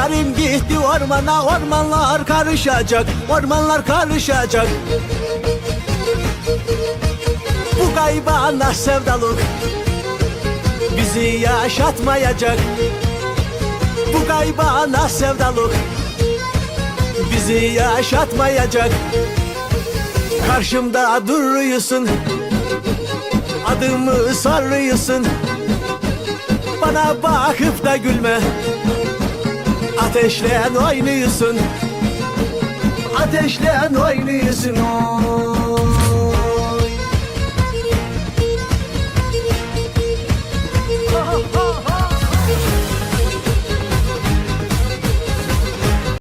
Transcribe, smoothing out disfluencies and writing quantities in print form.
Yarim gitti ormana, ormanlar karışacak, ormanlar karışacak. Bu gaybana sevdalık bizi yaşatmayacak. Bu gaybana sevdalık bizi yaşatmayacak. Karşımda duruyorsun, adımı sarıyorsun. Bana bakıp da gülme, ateşle oynuyorsun, ateşle oynuyorsun.